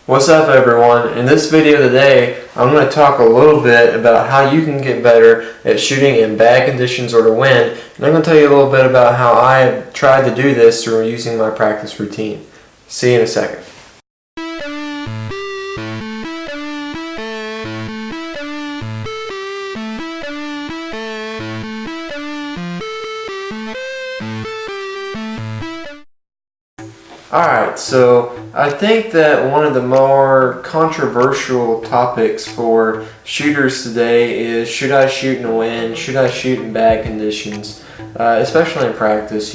What's up everyone? In this video today, I'm going to talk a little bit about how you can get better at shooting in bad conditions or to win, and I'm going to tell you a little bit about how I tried to do this through using my practice routine. See you in a second. Alright, so I think that one of the more controversial topics for shooters today is, should I shoot in a wind? Should I shoot in bad conditions? Especially in practice,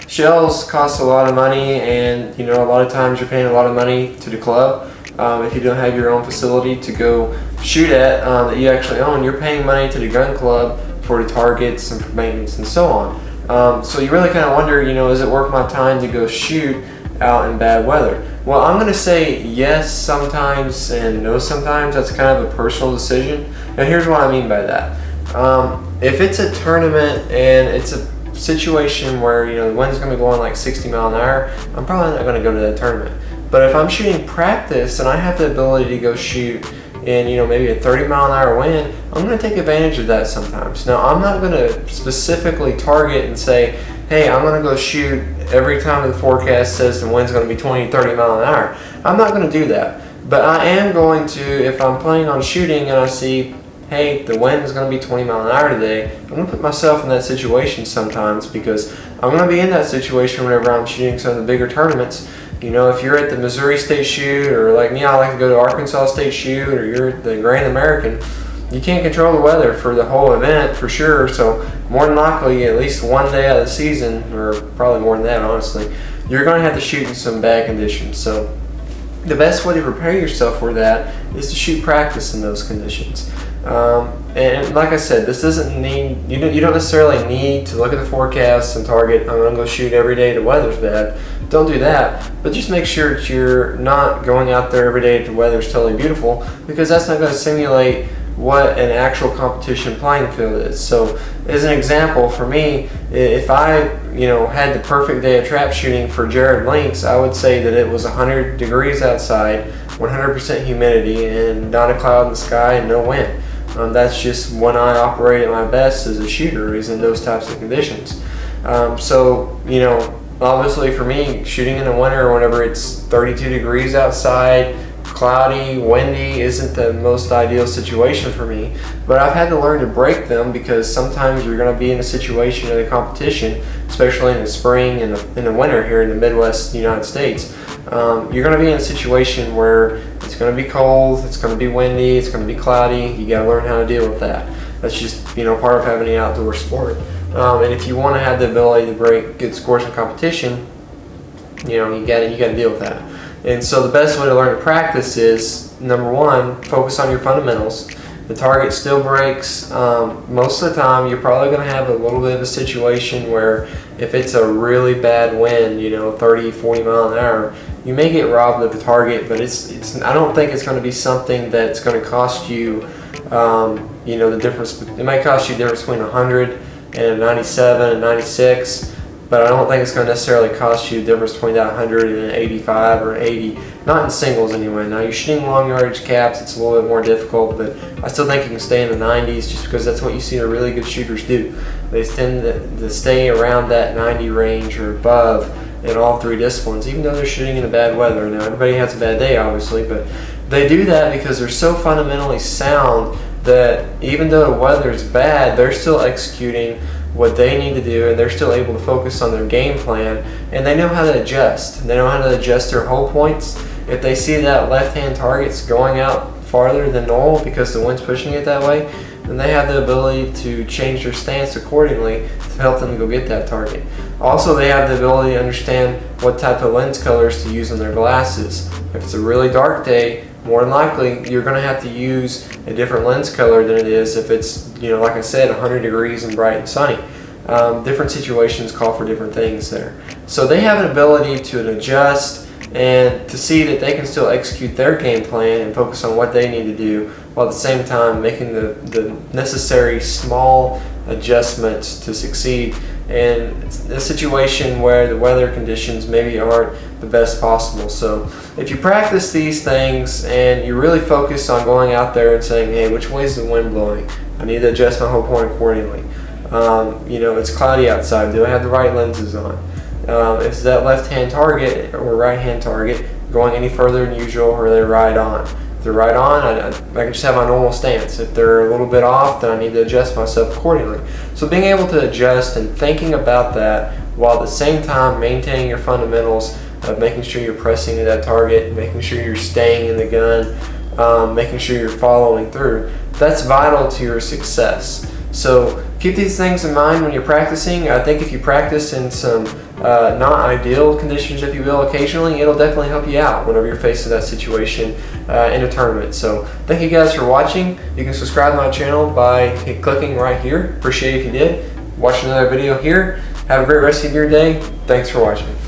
Shells cost a lot of money, and a lot of times you're paying a lot of money to the club. If you don't have your own facility to go shoot at that you actually own, you're paying money to the gun club for the targets and for maintenance and so on. So you really kind of wonder, is it worth my time to go shoot out in bad weather? Well, I'm going to say yes sometimes and no sometimes. That's kind of a personal decision. And here's what I mean by that. If it's a tournament and it's a situation where the wind's going to be blowing like 60 miles an hour, I'm probably not going to go to that tournament. But if I'm shooting practice and I have the ability to go shoot in maybe a 30 mile an hour wind, I'm going to take advantage of that sometimes. Now, I'm not going to specifically target and say, hey, I'm going to go shoot every time the forecast says the wind's going to be 20, 30 mile an hour. I'm not going to do that. But I am going to, if I'm planning on shooting and I see, hey, the wind is going to be 20 mile an hour today, I'm going to put myself in that situation sometimes, because I'm going to be in that situation whenever I'm shooting some of the bigger tournaments. If you're at the Missouri State Shoot, or like me, I like to go to Arkansas State Shoot, or you're at the Grand American, you can't control the weather for the whole event for sure. So more than likely, at least one day out of the season, or probably more than that honestly, you're going to have to shoot in some bad conditions. So the best way to prepare yourself for that is to shoot practice in those conditions. And like I said, this doesn't need, you don't necessarily need to look at the forecast and target, I'm going to go shoot every day the weather's bad. Don't do that, but just make sure that you're not going out there every day if the weather's totally beautiful, because that's not going to simulate what an actual competition playing field is. So as an example, for me, if I had the perfect day of trap shooting for Jared Links, I would say that it was 100 degrees outside, 100% humidity, and not a cloud in the sky and no wind. That's just when I operate at my best as a shooter, is in those types of conditions. Obviously for me, shooting in the winter whenever it's 32 degrees outside, cloudy, windy, isn't the most ideal situation for me. But I've had to learn to break them, because sometimes you're going to be in a situation of the competition, especially in the spring and in the winter here in the Midwest United States. You're going to be in a situation where it's going to be cold, it's going to be windy, it's going to be cloudy. You got to learn how to deal with that. That's just part of having an outdoor sport. And if you want to have the ability to break good scores in competition, you got to deal with that. And so the best way to learn to practice is, number one, focus on your fundamentals. The target still breaks. Most of the time, you're probably going to have a little bit of a situation where if it's a really bad wind, 30, 40 mile an hour, you may get robbed of the target, but I don't think it's going to be something that's going to cost you, the difference. It might cost you the difference between 100 and a 97 and 96. But I don't think it's going to necessarily cost you the difference between that 100 and an 85 or an 80. Not in singles anyway. Now you're shooting long yardage caps, it's a little bit more difficult, but I still think you can stay in the 90s, just because that's what you see the really good shooters do. They tend to stay around that 90 range or above in all three disciplines, even though they're shooting in the bad weather. Now everybody has a bad day obviously, but they do that because they're so fundamentally sound that even though the weather is bad, they're still executing what they need to do, and they're still able to focus on their game plan, and they know how to adjust. They know how to adjust their hold points. If they see that left-hand target's going out farther than normal because the wind's pushing it that way, then they have the ability to change their stance accordingly to help them go get that target. Also, they have the ability to understand what type of lens colors to use on their glasses. If it's a really dark day, more than likely you're going to have to use a different lens color than it is if it's, like I said, 100 degrees and bright and sunny. Different situations call for different things there. So they have an ability to adjust and to see that they can still execute their game plan and focus on what they need to do, while at the same time making the necessary small adjustments to succeed in a situation where the weather conditions maybe aren't the best possible. So if you practice these things and you really focus on going out there and saying, hey, which way is the wind blowing? I need to adjust my whole point accordingly. It's cloudy outside. Do I have the right lenses on? Is that left-hand target or right-hand target going any further than usual, or are they right on? If they're right on, I can just have my normal stance. If they're a little bit off, then I need to adjust myself accordingly. So being able to adjust and thinking about that while at the same time maintaining your fundamentals of making sure you're pressing to that target, making sure you're staying in the gun, making sure you're following through, that's vital to your success. So keep these things in mind when you're practicing. I think if you practice in some not ideal conditions, if you will, occasionally, it'll definitely help you out whenever you're facing that situation in a tournament. So thank you guys for watching. You can subscribe to my channel by clicking right here. Appreciate it if you did. Watch another video here. Have a great rest of your day. Thanks for watching.